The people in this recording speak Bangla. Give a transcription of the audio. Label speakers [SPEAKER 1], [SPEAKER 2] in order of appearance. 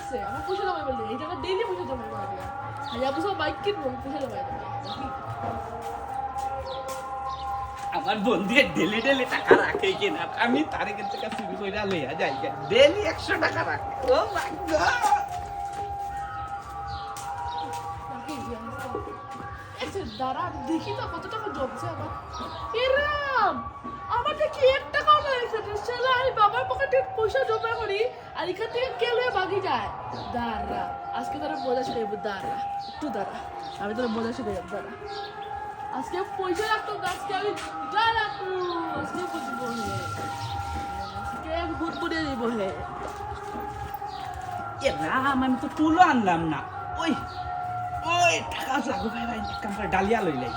[SPEAKER 1] রাখছে আমার পয়সা জমাই বললে এই টাকা ডেইলি পয়সা জমাই করা যায় হাজার বছর বাইক কিনবো পয়সা জমাই দেবে
[SPEAKER 2] আমার বন্ধু ডেলি ডেলি টাকা রাখে কিনা আমি তার কাছে চুরি করে লইয়া যাই ডেলি 100 টাকা রাখে ও মাই গড
[SPEAKER 1] দাঁড়া দেখি তো কত টাকা জমছে আমার এরাম আমার কি 1 টাকাও নাই সেটা আমি বাবার পকেটে পয়সা জমা করি আর এখান থেকে কেলে ভাগি যায় দাঁড়া আজকে তোরা মজা শিখাইব দাঁড়া একটু দাঁড়া আমি তোরা মজা শিখাইব দাঁড়া আজকে পয়সা রাখতো আজকে আমি দাঁড়া আজকে বুঝবো হে আজকে ভূত বুড়িয়ে দিব হে
[SPEAKER 2] এ রাম আমি তো তুলো আনলাম না ওই ওই টাকা লাগবে ভাই ভাই কাম করে ডালিয়া লইলাই